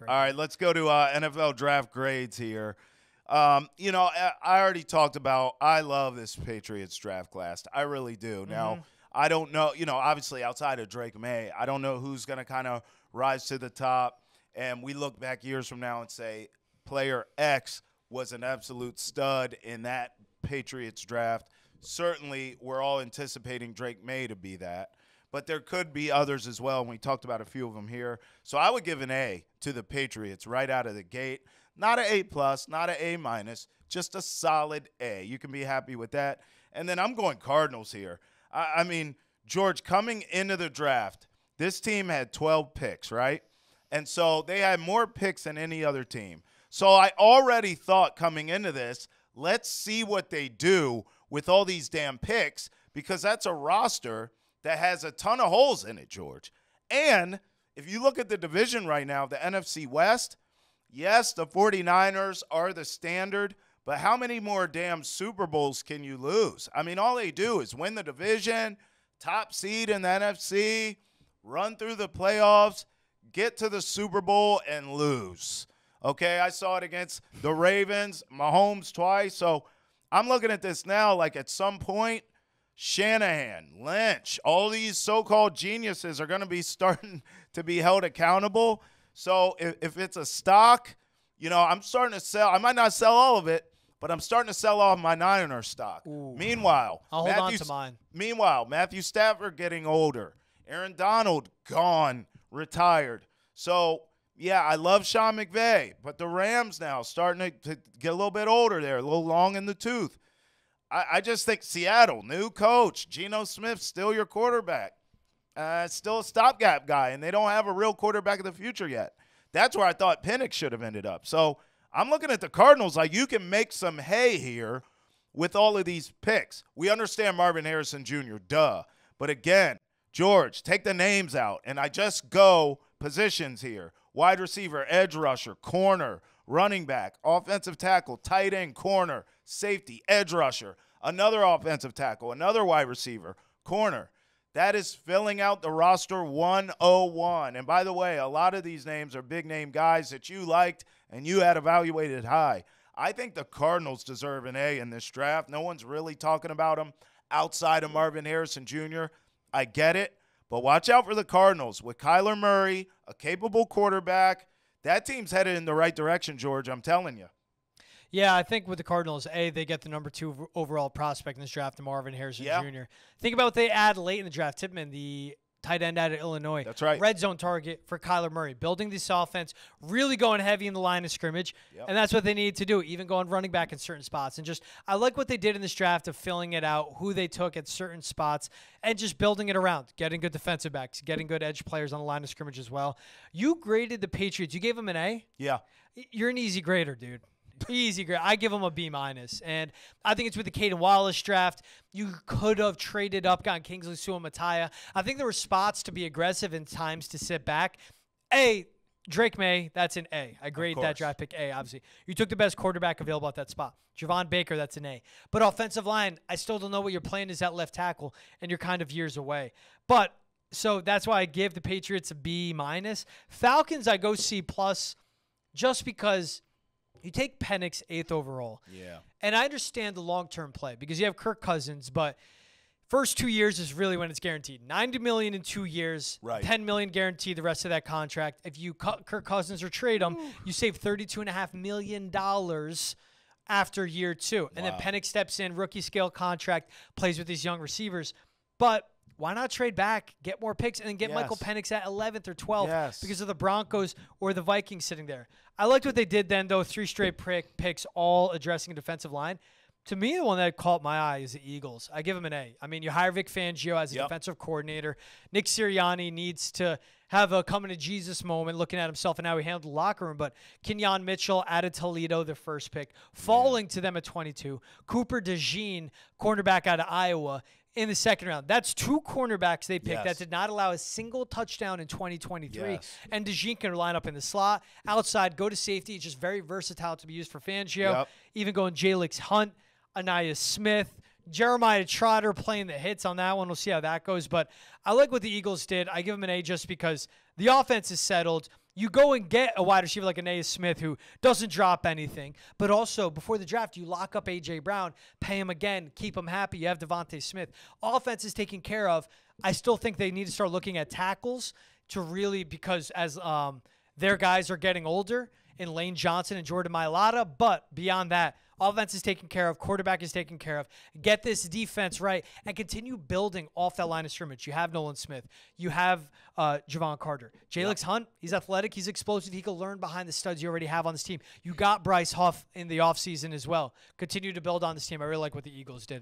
right All now. right, let's go to NFL draft grades here. You know, I already talked about I love this Patriots draft class. I really do. Now, I don't know, you know, obviously outside of Drake May, I don't know who's going to kind of rise to the top. And we look back years from now and say player X was an absolute stud in that Patriots draft. Certainly, we're all anticipating Drake May to be that. But there could be others as well, and we talked about a few of them here. So I would give an A to the Patriots right out of the gate. Not an A+, not an A-, just a solid A. You can be happy with that. And then I'm going Cardinals here. I mean, George, coming into the draft, this team had 12 picks, right? And so they had more picks than any other team. So I already thought coming into this, let's see what they do with all these damn picks, because that's a roster that has a ton of holes in it, George. And if you look at the division right now, the NFC West, yes, the 49ers are the standard, but how many more damn Super Bowls can you lose? I mean, all they do is win the division, top seed in the NFC, run through the playoffs, get to the Super Bowl, and lose. Okay, I saw it against the Ravens, Mahomes twice. So I'm looking at this now like at some point, Shanahan, Lynch, all these so-called geniuses are going to be starting to be held accountable. So if it's a stock, you know, I'm starting to sell. I might not sell all of it, but I'm starting to sell off my Niner stock. Ooh. Meanwhile, I'll hold on to mine. Meanwhile, Matthew Stafford getting older. Aaron Donald gone, retired. So, yeah, I love Sean McVay, but the Rams now starting to get a little bit older there, a little long in the tooth. I just think Seattle, new coach, Geno Smith, still your quarterback. Still a stopgap guy, and they don't have a real quarterback of the future yet. That's where I thought Penix should have ended up. So I'm looking at the Cardinals like you can make some hay here with all of these picks. We understand Marvin Harrison Jr., duh. But again, George, take the names out, and I just go positions here. Wide receiver, edge rusher, corner, running back, offensive tackle, tight end, corner, safety, edge rusher, another offensive tackle, another wide receiver, corner. That is filling out the roster 101. And by the way, a lot of these names are big-name guys that you liked and you had evaluated high. I think the Cardinals deserve an A in this draft. No one's really talking about them outside of Marvin Harrison Jr. I get it, but watch out for the Cardinals. With Kyler Murray, a capable quarterback, that team's headed in the right direction, George, I'm telling you. Yeah, I think with the Cardinals, they get the number 2 overall prospect in this draft, Marvin Harrison Jr. Think about what they add late in the draft. Tippmann, the tight end out of Illinois. That's right. Red zone target for Kyler Murray. Building this offense, really going heavy in the line of scrimmage, and that's what they needed to do, even going running back in certain spots. And just, I like what they did in this draft of filling it out, who they took at certain spots, and just building it around, getting good defensive backs, getting good edge players on the line of scrimmage as well. You graded the Patriots. You gave them an A? Yeah. You're an easy grader, dude. Easy grade. I give them a B-. And I think it's with the Caden Wallace draft. You could have traded up, gotten Kingsley Suamataia. I think there were spots to be aggressive and times to sit back. A, Drake May, that's an A. I grade that draft pick A, obviously. You took the best quarterback available at that spot. Javon Baker, that's an A. But offensive line, I still don't know what your plan is at left tackle, and you're kind of years away. But, so that's why I give the Patriots a B-. Falcons, I go C+, just because you take Penix 8th overall. Yeah. And I understand the long-term play because you have Kirk Cousins, but first 2 years is really when it's guaranteed. $90 million in 2 years, right. $10 million guaranteed the rest of that contract. If you cut Kirk Cousins or trade him, you save $32.5 million after year 2. And then Penix steps in, rookie scale contract, plays with these young receivers. But why not trade back, get more picks, and then get Michael Penix at 11th or 12th because of the Broncos or the Vikings sitting there? I liked what they did then, though. 3 straight picks, all addressing a defensive line. To me, the one that caught my eye is the Eagles. I give them an A. I mean, you hire Vic Fangio as a defensive coordinator. Nick Sirianni needs to have a coming-to-Jesus moment looking at himself and how he handled the locker room. But Kenyon Mitchell out of Toledo, the first pick, falling to them at 22. Cooper DeJean, cornerback out of Iowa, in the second round. That's 2 cornerbacks they picked that did not allow a single touchdown in 2023. And DeJean can line up in the slot, outside, go to safety. It's just very versatile to be used for Fangio. Even going Jalix Hunt, Anaya Smith, Jeremiah Trotter playing the hits on that one. We'll see how that goes. But I like what the Eagles did. I give them an A just because the offense is settled. You go and get a wide receiver like Aeneas Smith who doesn't drop anything. But also, before the draft, you lock up A.J. Brown, pay him again, keep him happy. You have Devontae Smith. Offense is taken care of. I still think they need to start looking at tackles to really, because as their guys are getting older in Lane Johnson and Jordan Mailata. But beyond that, offense is taken care of. Quarterback is taken care of. Get this defense right and continue building off that line of scrimmage. You have Nolan Smith. You have Javon Carter. Jalix Hunt, he's athletic. He's explosive. He can learn behind the studs you already have on this team. You got Bryce Huff in the offseason as well. Continue to build on this team. I really like what the Eagles did.